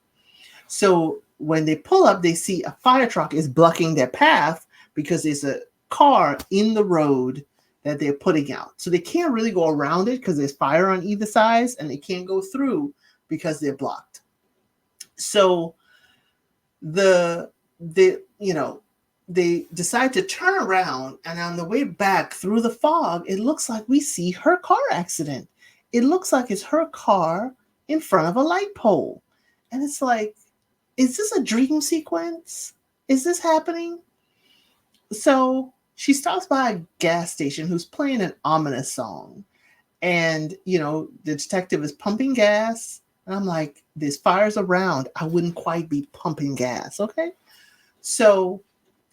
So when they pull up, they see a fire truck is blocking their path because there's a car in the road that they're putting out. So they can't really go around it because there's fire on either side, and they can't go through because they're blocked. So they decide to turn around, and on the way back through the fog, it looks like we see her car accident. It looks like it's her car in front of a light pole. And it's like, is this a dream sequence? Is this happening? So she stops by a gas station who's playing an ominous song. And, the detective is pumping gas. And I'm like, there's fires around. I wouldn't quite be pumping gas, okay? So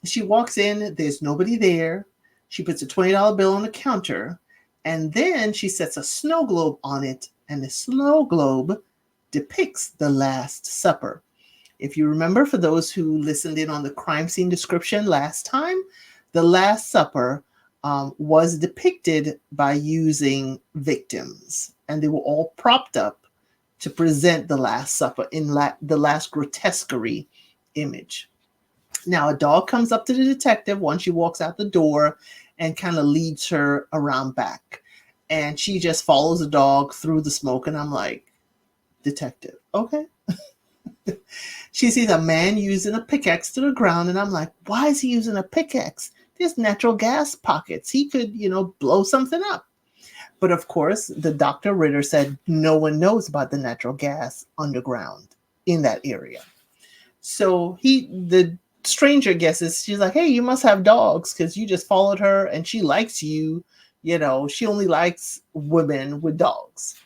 she walks in. There's nobody there. She puts a $20 bill on the counter. And then she sets a snow globe on it. And the snow globe depicts the Last Supper. If you remember, for those who listened in on the crime scene description last time, the Last Supper was depicted by using victims. And they were all propped up to present the Last Supper in the last Grotesquerie image. Now, a dog comes up to the detective once she walks out the door and kind of leads her around back. And she just follows the dog through the smoke. And I'm like, detective, okay. She sees a man using a pickaxe to the ground. And I'm like, why is he using a pickaxe? There's natural gas pockets. He could, blow something up. But of course, the Dr. Ritter said no one knows about the natural gas underground in that area. So the stranger guesses, she's like, hey, you must have dogs because you just followed her and she likes you. She only likes women with dogs.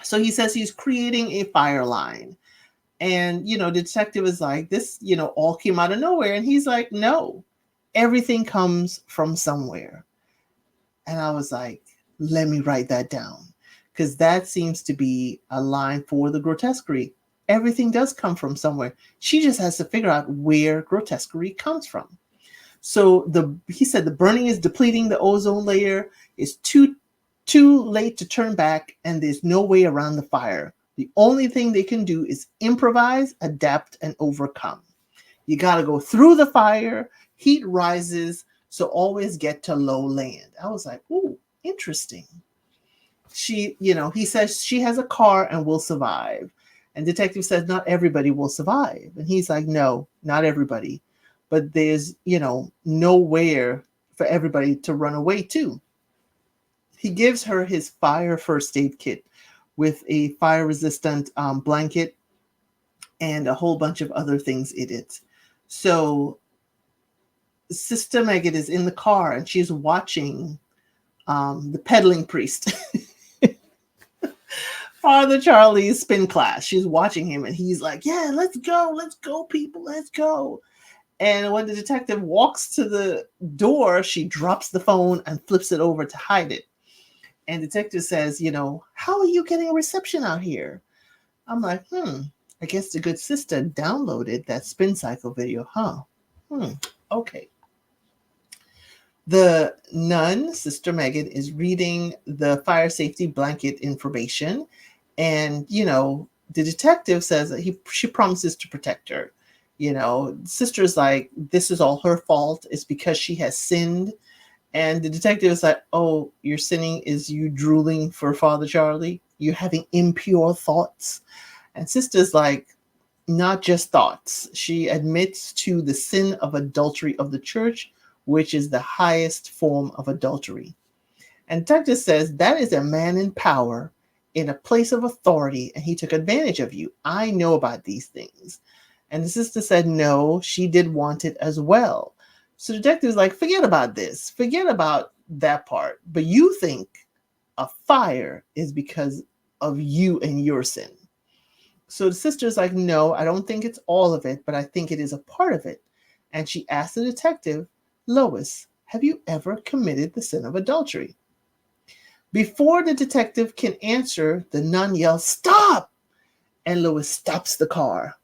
So he says he's creating a fire line. And, the detective is like, this, all came out of nowhere. And he's like, no, everything comes from somewhere. And I was like, let me write that down, because that seems to be a line for the Grotesquerie. Everything does come from somewhere. She just has to figure out where Grotesquerie comes from. So he said the burning is depleting the ozone layer. It's too late to turn back, and there's no way around the fire. The only thing they can do is improvise, adapt, and overcome. You got to go through the fire. Heat rises, so always get to low land. I was like, ooh, interesting. He says she has a car and will survive. And detective says not everybody will survive. And he's like, no, not everybody. But there's, nowhere for everybody to run away to. He gives her his fire first aid kit with a fire-resistant blanket and a whole bunch of other things in it. So Sister Megan is in the car and she's watching the peddling priest. Father Charlie's spin class. She's watching him and he's like, yeah, let's go, people, let's go. And when the detective walks to the door, she drops the phone and flips it over to hide it. And detective says, how are you getting a reception out here? I'm like, I guess the good sister downloaded that spin cycle video, huh? Okay. The nun, Sister Megan, is reading the fire safety blanket information. And, the detective says that she promises to protect her. Sister's like, this is all her fault. It's because she has sinned. And the detective is like, oh, your sinning is you drooling for Father Charlie? You're having impure thoughts? And Sister's like, not just thoughts. She admits to the sin of adultery of the church, which is the highest form of adultery. And Douglas says, that is a man in power in a place of authority, and he took advantage of you. I know about these things. And the sister said, no, she did want it as well. So the detective is like, forget about this. Forget about that part. But you think a fire is because of you and your sin. So the sister's like, no, I don't think it's all of it, but I think it is a part of it. And she asked the detective, Lois, have you ever committed the sin of adultery? Before the detective can answer, the nun yells, stop! And Lois stops the car.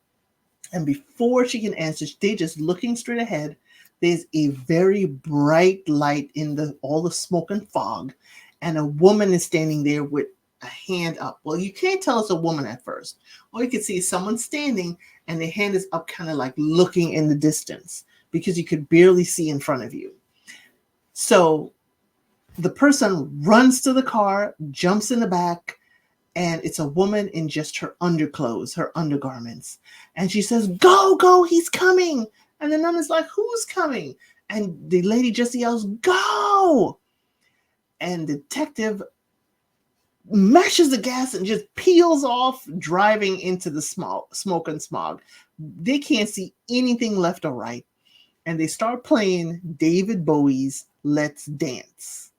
And before she can answer, they're just looking straight ahead. There's a very bright light in all the smoke and fog. And a woman is standing there with a hand up. Well, you can't tell it's a woman at first. All you can see is someone standing and their hand is up, kind of like looking in the distance, because you could barely see in front of you. So the person runs to the car, jumps in the back, and it's a woman in just her underclothes, her undergarments. And she says, go, go, he's coming. And the nun is like, who's coming? And the lady just yells, go. And the detective mashes the gas and just peels off, driving into the smoke and smog. They can't see anything left or right. And they start playing David Bowie's Let's Dance.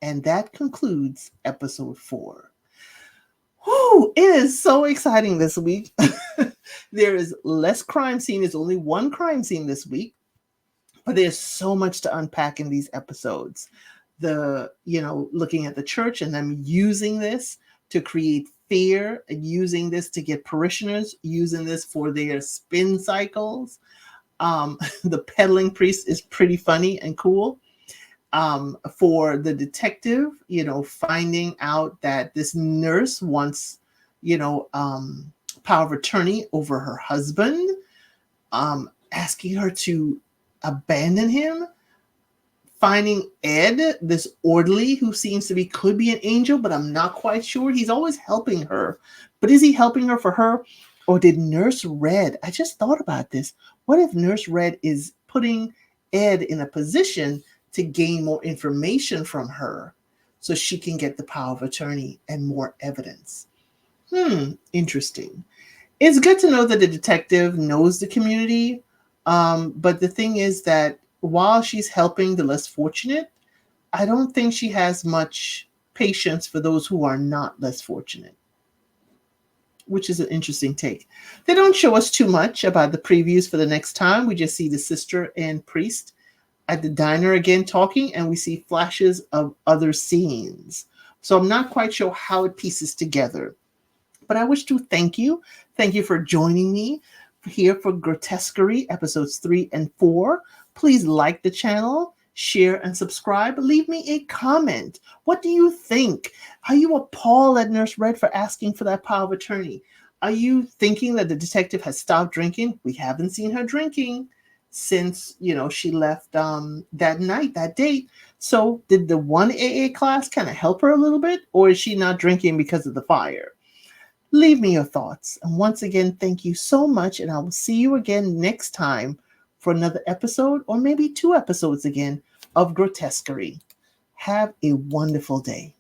And that concludes episode 4. Whew, it is so exciting this week. There is less crime scene. There's only one crime scene this week. But there's so much to unpack in these episodes. Looking at the church and them using this to create fear, and using this to get parishioners, using this for their spin cycles. The peddling priest is pretty funny and cool. For the detective, finding out that this nurse wants, power of attorney over her husband, asking her to abandon him. Finding Ed, this orderly who could be an angel, but I'm not quite sure. He's always helping her. But is he helping her for her? Or did Nurse Red, I just thought about this. What if Nurse Red is putting Ed in a position to gain more information from her so she can get the power of attorney and more evidence? Interesting. It's good to know that the detective knows the community. But the thing is that while she's helping the less fortunate, I don't think she has much patience for those who are not less fortunate, which is an interesting take. They don't show us too much about the previews for the next time. We just see the sister and priest at the diner again talking, and we see flashes of other scenes. So I'm not quite sure how it pieces together. But I wish to thank you. Thank you for joining me here for Grotesquerie episodes 3 and 4. Please like the channel, share, and subscribe. Leave me a comment. What do you think? Are you appalled at Nurse Red for asking for that power of attorney? Are you thinking that the detective has stopped drinking? We haven't seen her drinking since, she left that night, that date. So did the one AA class kind of help her a little bit? Or is she not drinking because of the fire? Leave me your thoughts. And once again, thank you so much. And I will see you again next time for another episode, or maybe 2 episodes again, of Grotesquerie. Have a wonderful day.